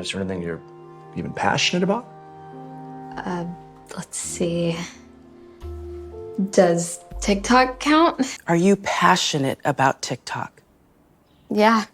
Is there anything you're even passionate about? Let's see. Does TikTok count? Are you passionate about TikTok? Yeah.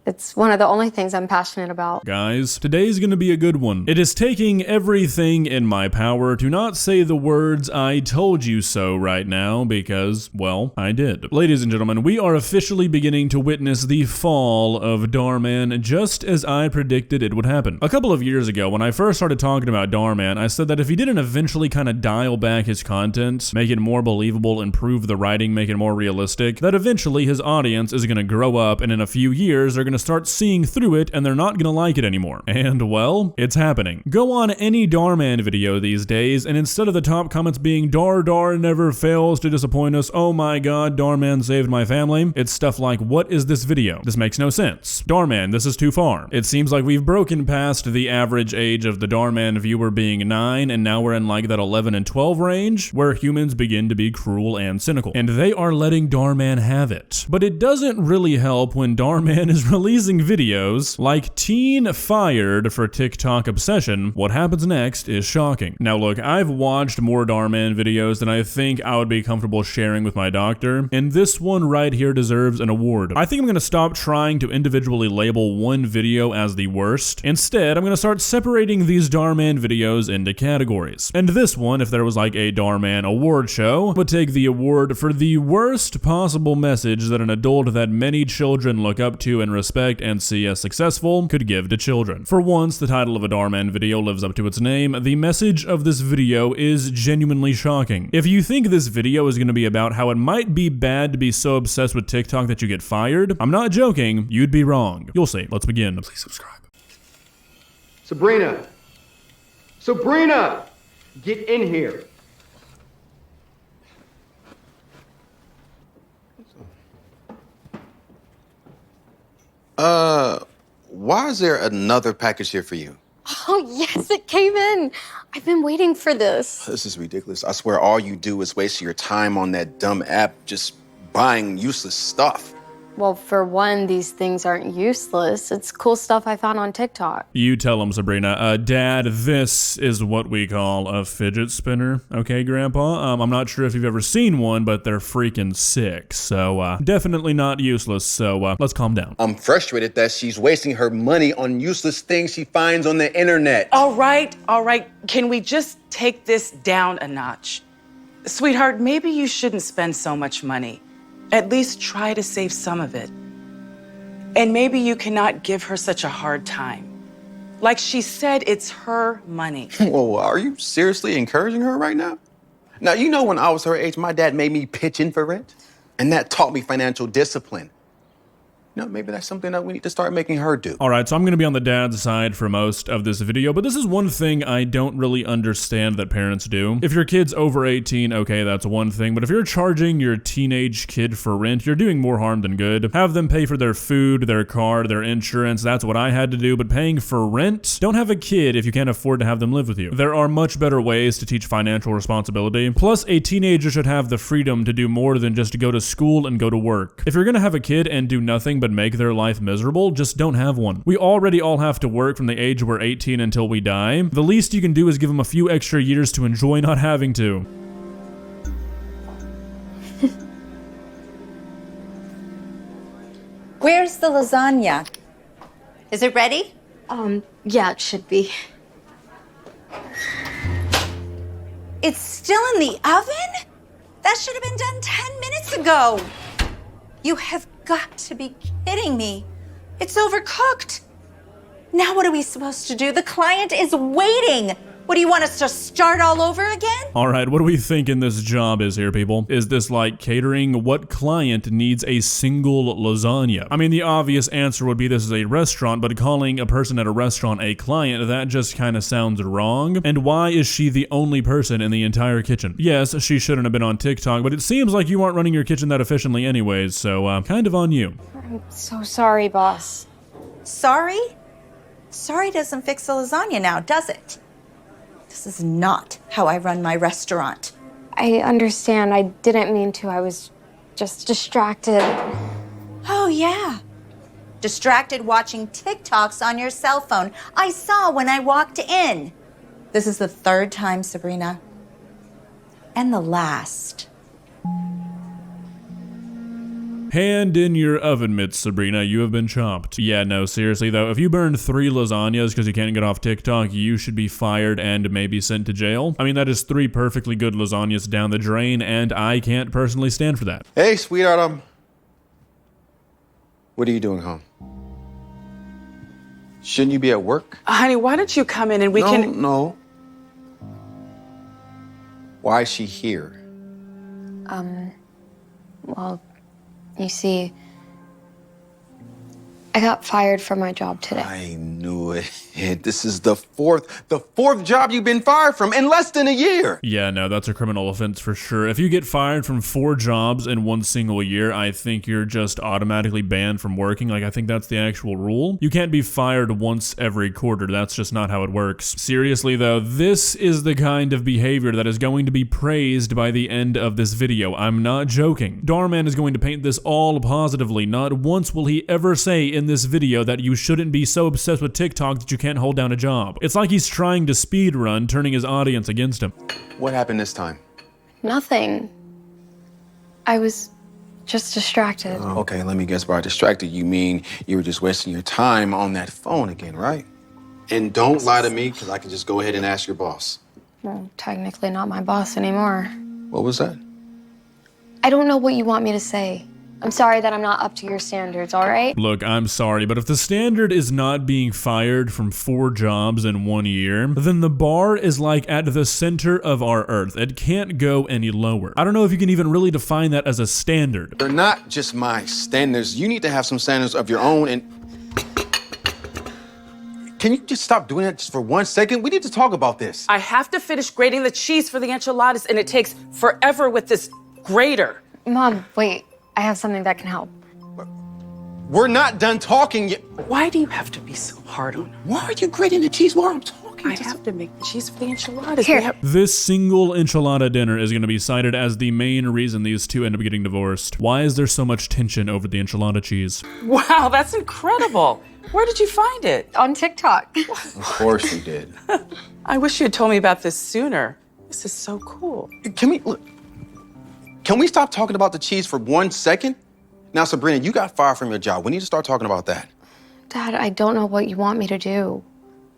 It's one of the only things I'm passionate about. Guys, today's gonna be a good one. It is taking everything in my power to not say the words "I told you so" right now because, well, I did. Ladies and gentlemen, we are officially beginning to witness the fall of Dhar Mann just as I predicted it would happen. A couple of years ago, when I first started talking about Dhar Mann, I said that if he didn't eventually kind of dial back his content, make it more believable, improve the writing, make it more realistic, that eventually his audience is gonna grow up and in a few years they're gonna start seeing through it and they're not gonna like it anymore. And well, it's happening. Go on any Dhar Mann video these days and instead of the top comments being Dhar never fails to disappoint us, oh my god, Dhar Mann saved my family, it's stuff like, what is this video? This makes no sense. Dhar Mann, this is too far. It seems like we've broken past the average age of the Dhar Mann viewer being 9 and now we're in like that 11 and 12 range where humans begin to be cruel and cynical. And they are letting Dhar Mann have it. But it doesn't really help when Dhar Mann is releasing videos like teen fired for TikTok obsession. What happens next is shocking. Now look, I've watched more Dhar Mann videos than I think I would be comfortable sharing with my doctor, and this one right here deserves an award. I think I'm gonna stop trying to individually label one video as the worst. Instead, I'm gonna start separating these Dhar Mann videos into categories. And this one, if there was like a Dhar Mann award show, would take the award for the worst possible message that an adult that many children look up to and respect and see as successful could give to children. For once, the title of a Dhar Mann video lives up to its name. The message of this video is genuinely shocking. If you think this video is going to be about how it might be bad to be so obsessed with TikTok that you get fired, I'm not joking, you'd be wrong. You'll see. Let's begin. Please subscribe. Sabrina! Sabrina! Get in here. Why is there another package here for you? Oh, yes, it came in. I've been waiting for this. This is ridiculous. I swear all you do is waste your time on that dumb app just buying useless stuff. Well, for one, these things aren't useless. It's cool stuff I found on TikTok. You tell him, Sabrina. Dad, this is what we call a fidget spinner. Okay, Grandpa? I'm not sure if you've ever seen one, but they're freaking sick. So, definitely not useless. So, let's calm down. I'm frustrated that she's wasting her money on useless things she finds on the internet. All right. Can we just take this down a notch? Sweetheart, maybe you shouldn't spend so much money. At least try to save some of it. And maybe you cannot give her such a hard time. Like she said, it's her money. Whoa, are you seriously encouraging her right now? Now, you know when I was her age, my dad made me pitch in for rent. And that taught me financial discipline. You know, maybe that's something that we need to start making her do. All right, so I'm going to be on the dad's side for most of this video, but this is one thing I don't really understand that parents do. If your kid's over 18, okay, that's one thing, but if you're charging your teenage kid for rent, you're doing more harm than good. Have them pay for their food, their car, their insurance, that's what I had to do, but paying for rent? Don't have a kid if you can't afford to have them live with you. There are much better ways to teach financial responsibility. Plus, a teenager should have the freedom to do more than just go to school and go to work. If you're going to have a kid and do nothing but make their life miserable, just don't have one. We already all have to work from the age we're 18 until we die. The least you can do is give them a few extra years to enjoy not having to. Where's the lasagna? Is it ready? Yeah, it should be. It's still in the oven? That should have been done 10 minutes ago. You have got to be kidding me. It's overcooked. Now what are we supposed to do? The client is waiting. What, do you want us to start all over again? All right, what do we think this job is here, people? Is this like catering? What client needs a single lasagna? I mean, the obvious answer would be this is a restaurant, but calling a person at a restaurant a client, that just kind of sounds wrong. And why is she the only person in the entire kitchen? Yes, she shouldn't have been on TikTok, but it seems like you aren't running your kitchen that efficiently anyways, so kind of on you. I'm so sorry, boss. Sorry? Sorry doesn't fix the lasagna now, does it? This is not how I run my restaurant. I understand. I didn't mean to. I was just distracted. Oh, yeah. distracted watching TikToks on your cell phone. I saw when I walked in. This is the third time, Sabrina. And the last. Hand in your oven mitts, Sabrina, you have been chopped. Yeah, no, seriously though, if you burned 3 lasagnas because you can't get off TikTok, you should be fired and maybe sent to jail. I mean, that is 3 perfectly good lasagnas down the drain, and I can't personally stand for that. Hey, sweetheart, what are you doing home? Shouldn't you be at work? Honey, why don't you come in and we can... No. Why is she here? Well, you see, I got fired from my job today. I knew it. This is the fourth job you've been fired from in less than a year. Yeah, no, that's a criminal offense for sure. If you get fired from 4 jobs in 1 single year, I think you're just automatically banned from working. Like, I think that's the actual rule. You can't be fired once every quarter. That's just not how it works. Seriously though, this is the kind of behavior that is going to be praised by the end of this video. I'm not joking. Dhar Mann is going to paint this all positively. Not once will he ever say in this video that you shouldn't be so obsessed with TikTok that you can't hold down a job. It's like he's trying to speed run, turning his audience against him. What happened this time? Nothing. I was just distracted. Okay, let me guess. By distracted, you mean you were just wasting your time on that phone again, right? And don't lie to me, because I can just go ahead and ask your boss. Well, technically not my boss anymore. What was that? I don't know what you want me to say. I'm sorry that I'm not up to your standards, all right? Look, I'm sorry, but if the standard is not being fired from 4 jobs in 1 year, then the bar is like at the center of our earth. It can't go any lower. I don't know if you can even really define that as a standard. They're not just my standards. You need to have some standards of your own, and can you just stop doing that just for 1 second? We need to talk about this. I have to finish grating the cheese for the enchiladas, and it takes forever with this grater. Mom, wait. I have something that can help. We're not done talking yet. Why do you have to be so hard on her? Why are you grating the cheese while I'm talking? I have to make the cheese for the enchiladas. Here. This single enchilada dinner is going to be cited as the main reason these 2 end up getting divorced. Why is there so much tension over the enchilada cheese? Wow, that's incredible. Where did you find it? On TikTok. Of course you did. I wish you had told me about this sooner. This is so cool. Can we stop talking about the cheese for 1 second? Now, Sabrina, you got fired from your job. We need to start talking about that. Dad, I don't know what you want me to do.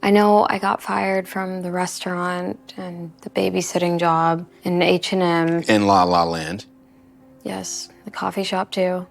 I know I got fired from the restaurant and the babysitting job and H&M. In La La Land. Yes, the coffee shop too.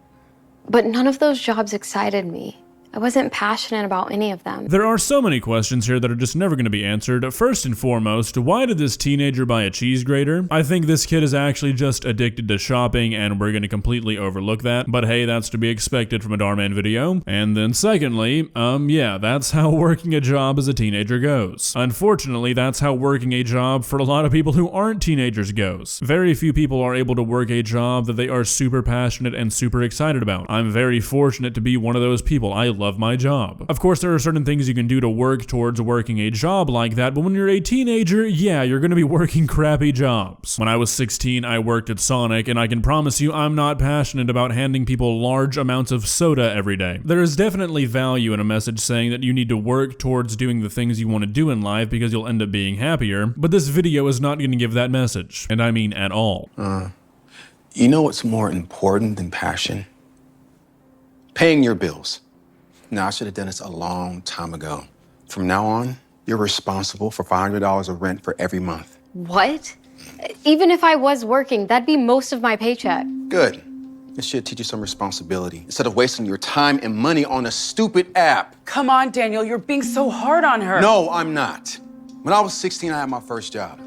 But none of those jobs excited me. I wasn't passionate about any of them. There are so many questions here that are just never going to be answered. First and foremost, why did this teenager buy a cheese grater? I think this kid is actually just addicted to shopping, and we're going to completely overlook that. But hey, that's to be expected from a Dhar Mann video. And then secondly, yeah, that's how working a job as a teenager goes. Unfortunately, that's how working a job for a lot of people who aren't teenagers goes. Very few people are able to work a job that they are super passionate and super excited about. I'm very fortunate to be one of those people. I love my job. Of course, there are certain things you can do to work towards working a job like that, but when you're a teenager, yeah, you're gonna be working crappy jobs. When I was 16, I worked at Sonic, and I can promise you I'm not passionate about handing people large amounts of soda every day. There is definitely value in a message saying that you need to work towards doing the things you want to do in life because you'll end up being happier, but this video is not gonna give that message, and I mean at all. You know what's more important than passion? Paying your bills. Now, I should have done this a long time ago. From now on, you're responsible for $500 of rent for every month. What? Even if I was working, that'd be most of my paycheck. Good. It should teach you some responsibility instead of wasting your time and money on a stupid app. Come on, Daniel, you're being so hard on her. No, I'm not. When I was 16, I had my first job.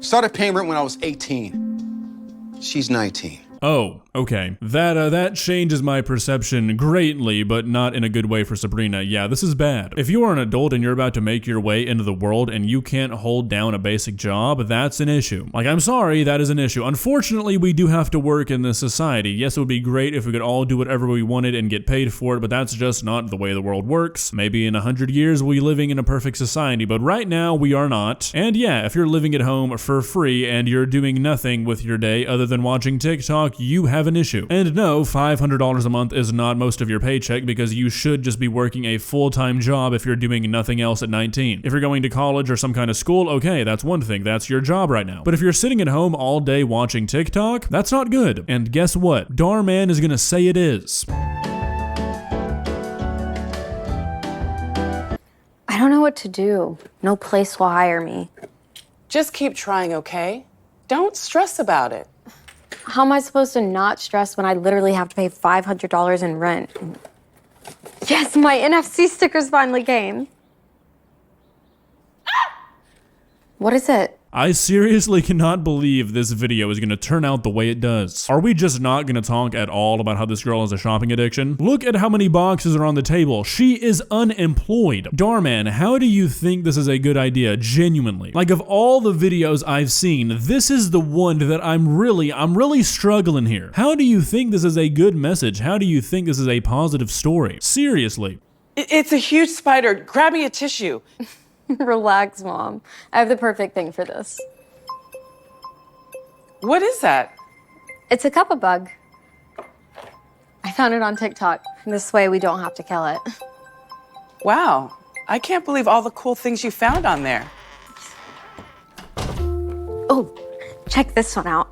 Started paying rent when I was 18. She's 19. Oh, okay. That changes my perception greatly, but not in a good way for Sabrina. Yeah, this is bad. If you are an adult and you're about to make your way into the world and you can't hold down a basic job, that's an issue. Like, I'm sorry, that is an issue. Unfortunately, we do have to work in this society. Yes, it would be great if we could all do whatever we wanted and get paid for it, but that's just not the way the world works. Maybe in 100 years we'll be living in a perfect society, but right now we are not. And yeah, if you're living at home for free and you're doing nothing with your day other than watching TikTok, TikTok, you have an issue. And no, $500 a month is not most of your paycheck because you should just be working a full-time job if you're doing nothing else at 19. If you're going to college or some kind of school, okay, that's one thing. That's your job right now. But if you're sitting at home all day watching TikTok, that's not good. And guess what? Dhar Mann is gonna say it is. I don't know what to do. No place will hire me. Just keep trying, okay? Don't stress about it. How am I supposed to not stress when I literally have to pay $500 in rent? Yes, my NFC stickers finally came. What is it? I seriously cannot believe this video is going to turn out the way it does. Are we just not going to talk at all about how this girl has a shopping addiction? Look at how many boxes are on the table. She is unemployed. Dhar Mann, how do you think this is a good idea, genuinely? Like, of all the videos I've seen, this is the one that I'm really struggling here. How do you think this is a good message? How do you think this is a positive story? Seriously. It's a huge spider. Grab me a tissue. Relax, Mom. I have the perfect thing for this. What is that? It's a cup bug. I found it on TikTok. This way we don't have to kill it. Wow. I can't believe all the cool things you found on there. Oh, check this one out.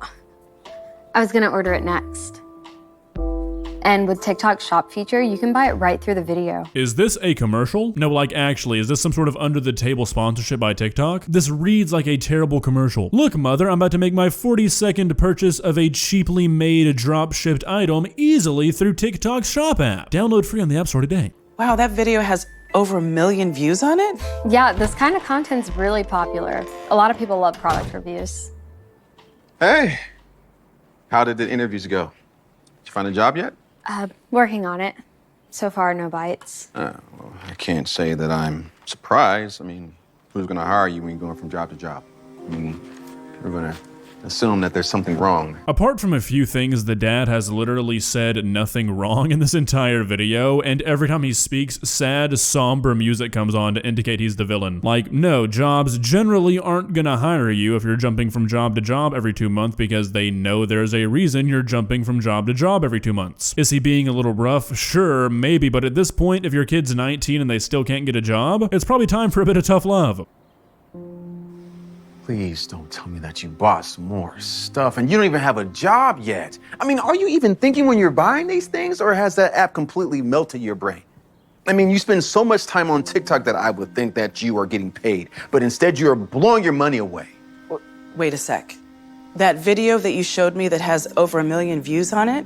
I was gonna order it next. And with TikTok's shop feature, you can buy it right through the video. Is this a commercial? No, like actually, is this some sort of under-the-table sponsorship by TikTok? This reads like a terrible commercial. Look, mother, I'm about to make my 42nd purchase of a cheaply made drop-shipped item easily through TikTok's shop app. Download free on the App Store today. Wow, that video has over 1 million views on it? Yeah, this kind of content's really popular. A lot of people love product reviews. Hey, how did the interviews go? Did you find a job yet? Working on it. So far, no bites. Well, I can't say that I'm surprised. I mean, who's gonna hire you when you're going from job to job? I mean, we're gonna assume that there's something wrong. Apart from a few things, the dad has literally said nothing wrong in this entire video, and every time he speaks, sad, somber music comes on to indicate he's the villain. Like, no, jobs generally aren't gonna hire you if you're jumping from job to job every 2 months because they know there's a reason you're jumping from job to job every 2 months. Is he being a little rough? Sure, maybe, but at this point, if your kid's 19 and they still can't get a job, it's probably time for a bit of tough love. Please don't tell me that you bought some more stuff and you don't even have a job yet. I mean, are you even thinking when you're buying these things, or has that app completely melted your brain? I mean, you spend so much time on TikTok that I would think that you are getting paid, but instead you're blowing your money away. Wait a sec. That video that you showed me that has over 1 million views on it,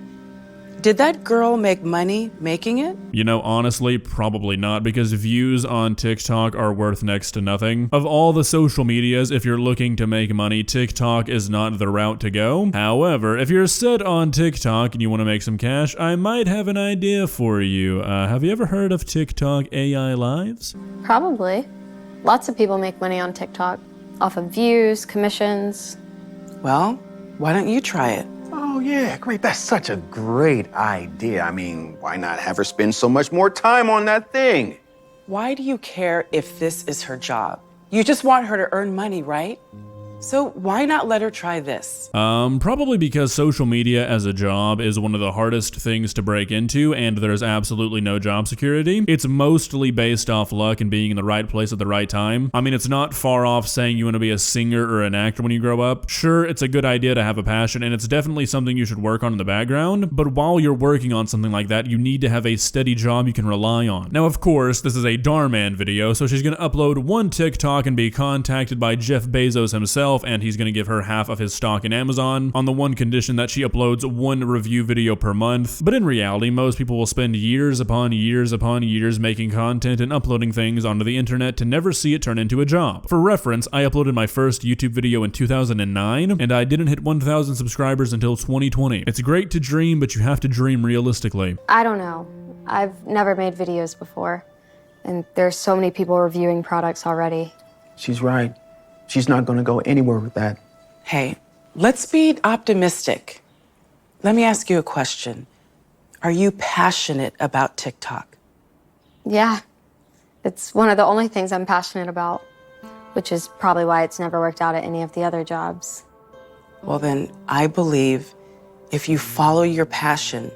did that girl make money making it? You know, honestly, probably not, because views on TikTok are worth next to nothing. Of all the social medias, if you're looking to make money, TikTok is not the route to go. However, if you're set on TikTok and you want to make some cash, I might have an idea for you. Have you ever heard of TikTok AI Lives? Probably. Lots of people make money on TikTok. Off of views, commissions. Well, why don't you try it? Oh, yeah, great. That's such a great idea. I mean, why not have her spend so much more time on that thing? Why do you care if this is her job? You just want her to earn money, right? So why not let her try this? Probably because social media as a job is one of the hardest things to break into, and there's absolutely no job security. It's mostly based off luck and being in the right place at the right time. I mean, it's not far off saying you want to be a singer or an actor when you grow up. Sure, it's a good idea to have a passion, and it's definitely something you should work on in the background, but while you're working on something like that, you need to have a steady job you can rely on. Now, of course, this is a Dhar Mann video, so she's gonna upload one TikTok and be contacted by Jeff Bezos himself, and he's going to give her half of his stock in Amazon on the one condition that she uploads one review video per month. But in reality, most people will spend years upon years upon years making content and uploading things onto the internet to never see it turn into a job. For reference, I uploaded my first YouTube video in 2009, and I didn't hit 1,000 subscribers until 2020. It's great to dream, but you have to dream realistically. I don't know. I've never made videos before, and there's so many people reviewing products already. She's right. She's not going to go anywhere with that. Hey, let's be optimistic. Let me ask you a question. Are you passionate about TikTok? Yeah, it's one of the only things I'm passionate about, which is probably why it's never worked out at any of the other jobs. Well, then I believe If you follow your passion,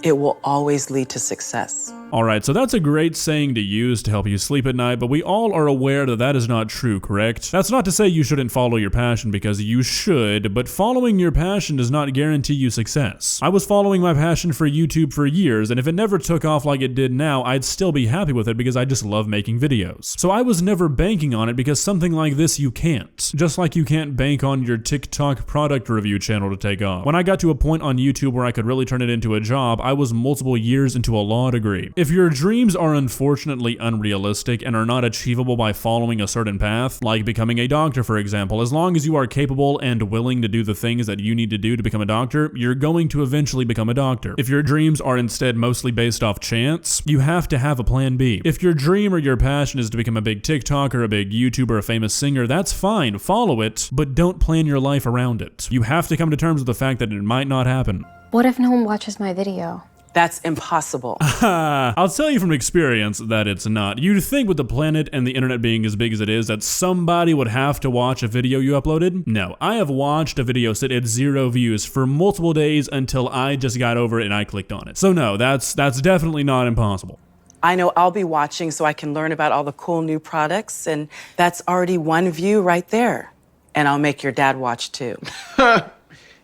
it will always lead to success. Alright, so that's a great saying to use to help you sleep at night, but we all are aware that that is not true, correct? That's not to say you shouldn't follow your passion, because you should, but following your passion does not guarantee you success. I was following my passion for YouTube for years, and if it never took off like it did now, I'd still be happy with it because I just love making videos. So I was never banking on it because something like this you can't. Just like you can't bank on your TikTok product review channel to take off. When I got to a point on YouTube where I could really turn it into a job, I was multiple years into a law degree. If your dreams are unfortunately unrealistic and are not achievable by following a certain path, like becoming a doctor for example, as long as you are capable and willing to do the things that you need to do to become a doctor, you're going to eventually become a doctor. If your dreams are instead mostly based off chance, you have to have a plan B. If your dream or your passion is to become a big TikToker, a big YouTuber, a famous singer, that's fine, follow it, but don't plan your life around it. You have to come to terms with the fact that it might not happen. What if no one watches my video? That's impossible. I'll tell you from experience that it's not. You'd think with the planet and the internet being as big as it is that somebody would have to watch a video you uploaded. No, I have watched a video sit at 0 views for multiple days until I just got over it and I clicked on it. So no, that's definitely not impossible. I know I'll be watching so I can learn about all the cool new products, and that's already 1 view right there. And I'll make your dad watch too.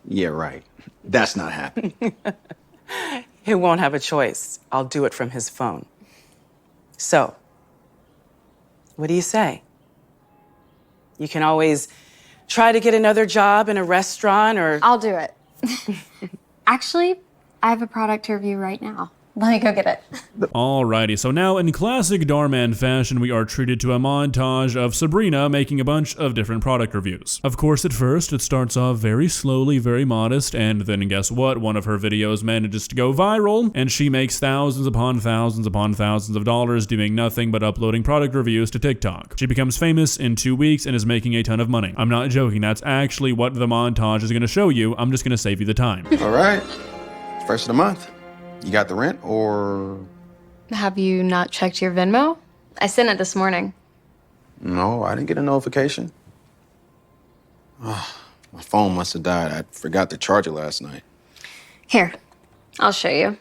Yeah, right. That's not happening. He won't have a choice. I'll do it from his phone. So, what do you say? You can always try to get another job in a restaurant or... I'll do it. Actually, I have a product to review right now. Let me go get it. Alrighty, so now in classic Dhar Mann fashion, we are treated to a montage of Sabrina making a bunch of different product reviews. Of course, at first, it starts off very slowly, very modest, and then guess what? One of her videos manages to go viral, and she makes thousands upon thousands upon thousands of dollars doing nothing but uploading product reviews to TikTok. She becomes famous in 2 weeks and is making a ton of money. I'm not joking, that's actually what the montage is going to show you. I'm just going to save you the time. All right. First of the month. You got the rent or... Have you not checked your Venmo? I sent it this morning. No, I didn't get a notification. Oh, my phone must have died. I forgot to charge it last night. Here, I'll show you.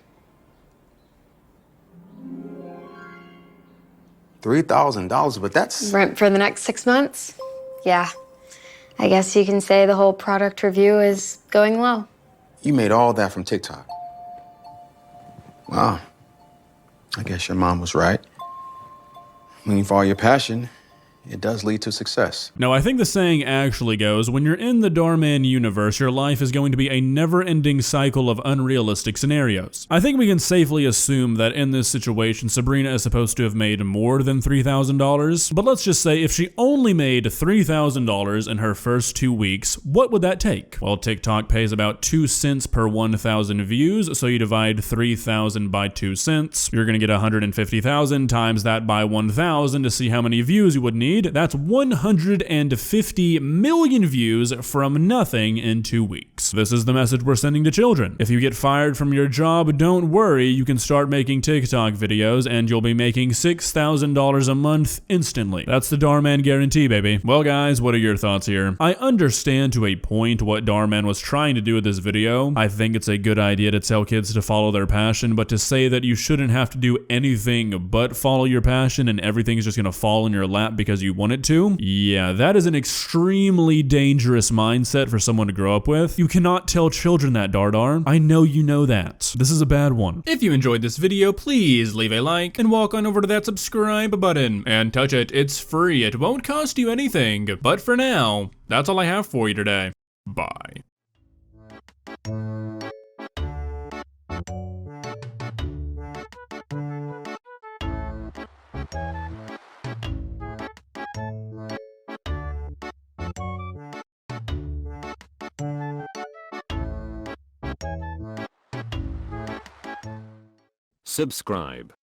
$3,000, but that's... Rent for the next 6 months? Yeah. I guess you can say the whole product review is going low. You made all that from TikTok. Wow. I guess your mom was right. When you follow your passion, it does lead to success. No, I think the saying actually goes, when you're in the Dhar Mann universe, your life is going to be a never-ending cycle of unrealistic scenarios. I think we can safely assume that in this situation, Sabrina is supposed to have made more than $3,000, but let's just say if she only made $3,000 in her first 2 weeks, what would that take? Well, TikTok pays about 2 cents per 1,000 views, so you divide 3,000 by 2 cents, you're gonna get 150,000 times that by 1,000 to see how many views you would need. That's 150 million views from nothing in 2 weeks. This is the message we're sending to children. If you get fired from your job, don't worry, you can start making TikTok videos and you'll be making $6,000 a month instantly. That's the Dhar Mann guarantee, baby. Well guys, what are your thoughts here? I understand to a point what Dhar Mann was trying to do with this video. I think it's a good idea to tell kids to follow their passion, but to say that you shouldn't have to do anything but follow your passion and everything's just gonna fall in your lap because you want it to, yeah, that is an extremely dangerous mindset for someone to grow up with. You cannot tell children that, Dar. I know you know that. This is a bad one. If you enjoyed this video, please leave a like and walk on over to that subscribe button and touch it. It's free. It won't cost you anything. But for now, that's all I have for you today. Bye. Subscribe.